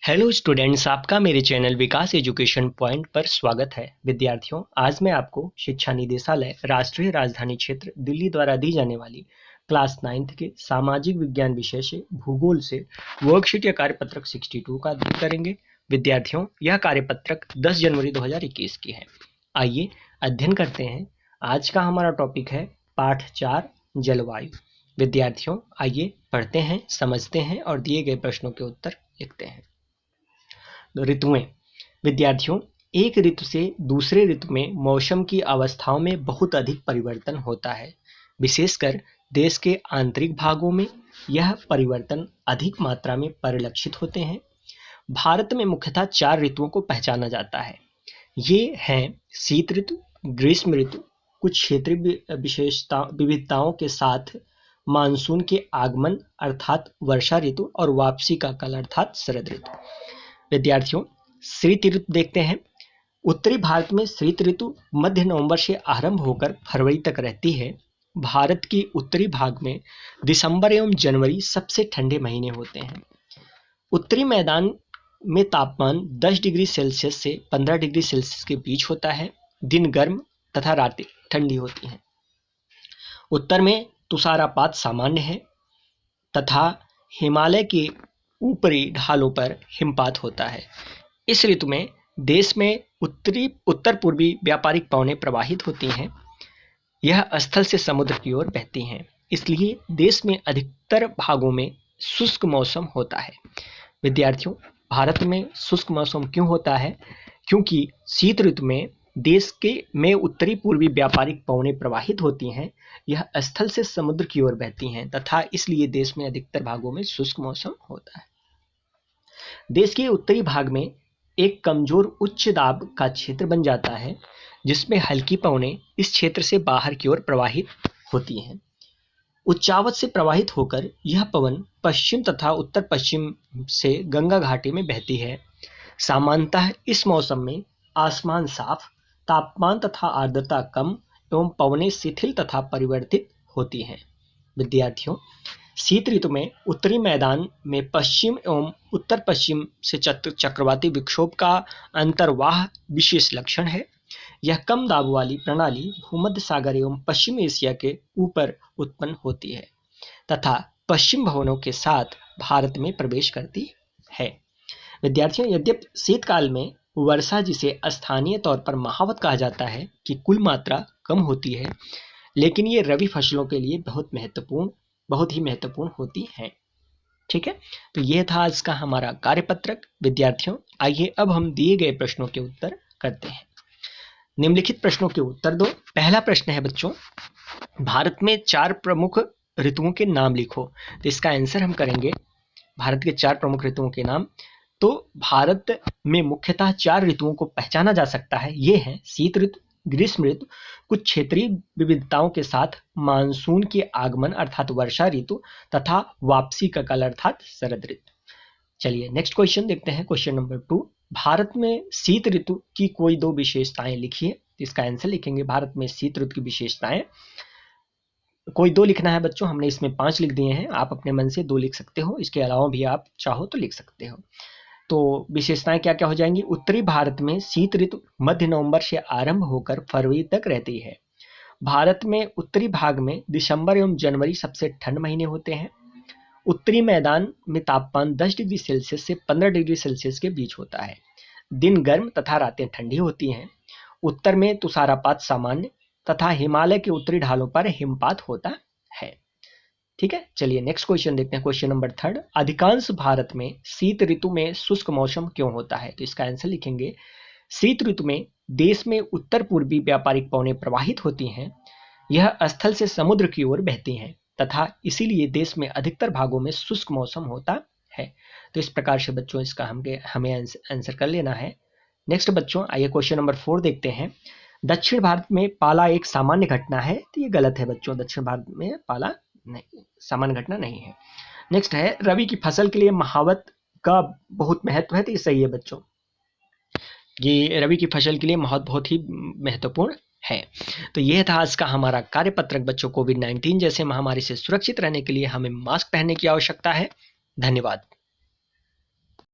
Hello students, आपका मेरे channel विकास education point पर स्वागत है। विद्यार्थियों, आज मैं आपको शिक्षा निदेशालय राष्ट्रीय राजधानी क्षेत्र दिल्ली द्वारा दी जाने वाली क्लास 9th के सामाजिक विज्ञान विषय से भूगोल से वर्कशीट या कार्यपत्रक 62 का अध्ययन करेंगे। विद्यार्थियों, यह कार्यपत्रक 10 जनवरी 2021 की है। आइए अध्ययन करते हैं। आज का हमारा टॉपिक है पाठ 4 जलवायु। विद्यार्थियों, आइए पढ़ते हैं, समझते हैं और दिए गए प्रश्नों के उत्तर लिखते हैं। ऋतुएं। विद्यार्थियों, एक ऋतु से दूसरे ऋतु में मौसम की अवस्थाओं में बहुत अधिक परिवर्तन होता है। विशेषकर देश के आंतरिक भागों में यह परिवर्तन अधिक मात्रा में परिलक्षित होते हैं। भारत में मुख्यतः 4 ऋतुओं को पहचाना जाता है। ये हैं शीत ऋतु, ग्रीष्म ऋतु, कुछ क्षेत्रीय विविधताओं के साथ मानसून के आगमन अर्थात वर्षा ऋतु और वापसी का काल अर्थात शरद ऋतु। विद्यार्थियों, शीत ऋतु देखते हैं। उत्तरी भारत में शीत ऋतु मध्य नवंबर से आरंभ होकर फरवरी तक रहती है। भारत की उत्तरी भाग में दिसंबर एवं जनवरी सबसे ठंडे महीने होते हैं। उत्तरी मैदान में तापमान 10 डिग्री सेल्सियस से 15 डिग्री सेल्सियस के बीच होता है। दिन गर्म तथा रातें ठंडी होती हैं। उत्तर में तुषारपात सामान्य है तथा हिमालय के ऊपरी ढालों पर हिमपात होता है। इस ऋतु में देश में उत्तर पूर्वी व्यापारिक पवनें प्रवाहित होती हैं। यह स्थल से समुद्र की ओर बहती हैं, इसलिए देश में अधिकतर भागों में शुष्क मौसम होता है। विद्यार्थियों, भारत में शुष्क मौसम क्यों होता है? क्योंकि शीत ऋतु में देश में उत्तरी पूर्वी व्यापारिक पवनें प्रवाहित होती हैं। यह स्थल से समुद्र की ओर बहती हैं तथा इसलिए देश में अधिकतर भागों में शुष्क मौसम होता है। देश के उत्तरी भाग में एक कमजोर उच्च दाब का क्षेत्र बन जाता है, जिसमें हल्की पवनें इस क्षेत्र से बाहर की ओर प्रवाहित होती हैं। उच्चावच से प्रवाहित होकर यह पवन पश्चिम तथा उत्तर पश्चिम से गंगा घाटी में बहती है। सामान्यतः इस मौसम में आसमान साफ, तापमान तथा आर्द्रता कम एवं पवनें शिथिल तथा परिवर्तित होती हैं। विद्यार्थियों, शीत ऋतु में उत्तरी मैदान में पश्चिम एवं उत्तर पश्चिम से चक्रवाती विक्षोभ का अंतर्वाह विशेष लक्षण है। यह कम दाब वाली प्रणाली भूमध्य सागर एवं पश्चिम एशिया के ऊपर उत्पन्न होती है तथा पश्चिम भवनों के साथ भारत में प्रवेश करती है। विद्यार्थियों, यद्यपि शीतकाल में वर्षा, जिसे स्थानीय तौर पर महावत कहा जाता है, की कुल मात्रा कम होती है, लेकिन ये रबी फसलों के लिए बहुत ही महत्वपूर्ण होती है। ठीक है, तो यह था आज का हमारा कार्यपत्रक। विद्यार्थियों, आइए अब हम दिए गए प्रश्नों के उत्तर करते हैं। निम्नलिखित प्रश्नों के उत्तर दो। पहला प्रश्न है बच्चों, भारत में 4 प्रमुख ऋतुओं के नाम लिखो। तो इसका आंसर हम करेंगे भारत के 4 प्रमुख ऋतुओं के नाम। तो भारत में मुख्यतः 4 ऋतुओं को पहचाना जा सकता है। ये हैं शीत ऋतु, ग्रीष्म ऋतु, कुछ क्षेत्रीय विविधताओं के साथ मानसून के आगमन अर्थात वर्षा ऋतु तथा वापसी का काल अर्थात शरद ऋतु। चलिए नेक्स्ट क्वेश्चन देखते हैं। क्वेश्चन नंबर 2, भारत में शीत ऋतु की कोई 2 विशेषताएं लिखिए। इसका आंसर लिखेंगे भारत में शीत ऋतु की विशेषताएं। कोई 2 लिखना है बच्चों, हमने इसमें 5 लिख दिए हैं। आप अपने मन से 2 लिख सकते हो, इसके अलावा भी आप चाहो तो लिख सकते हो। तो विशेषताएं क्या क्या हो जाएंगी? उत्तरी भारत में शीत ऋतु मध्य नवंबर से आरंभ होकर फरवरी तक रहती है। भारत में उत्तरी भाग में दिसंबर एवं जनवरी सबसे ठंड महीने होते हैं। उत्तरी मैदान में तापमान 10 डिग्री सेल्सियस से 15 डिग्री सेल्सियस के बीच होता है। दिन गर्म तथा रातें ठंडी होती हैं। उत्तर में तुषारपात सामान्य तथा हिमालय के उत्तरी ढालों पर हिमपात होता है। ठीक है, चलिए नेक्स्ट क्वेश्चन देखते हैं। क्वेश्चन नंबर 3, अधिकांश भारत में शीत ऋतु में शुष्क मौसम क्यों होता है? तो इसका आंसर लिखेंगे शीत ऋतु में देश में उत्तर पूर्वी व्यापारिक पवनें प्रवाहित होती हैं। यह स्थल से समुद्र की ओर बहती हैं तथा इसीलिए देश में अधिकतर भागों में शुष्क मौसम होता है। तो इस प्रकार से बच्चों इसका हमें आंसर कर लेना है। नेक्स्ट बच्चों, आइए क्वेश्चन नंबर 4 देखते हैं। दक्षिण भारत में पाला एक सामान्य घटना है। तो ये गलत है बच्चों, दक्षिण भारत में पाला नहीं, सामान्य घटना नहीं है। नेक्स्ट है, रबी की फसल के लिए महावत का बहुत महत्व है। तो ये सही है बच्चों, ये रबी की फसल के लिए बहुत ही महत्वपूर्ण है। तो यह था आज का हमारा कार्यपत्रक बच्चों। कोविड-19 जैसे महामारी से सुरक्षित रहने के लिए हमें मास्क पहनने की आवश्यकता है। धन्यवाद।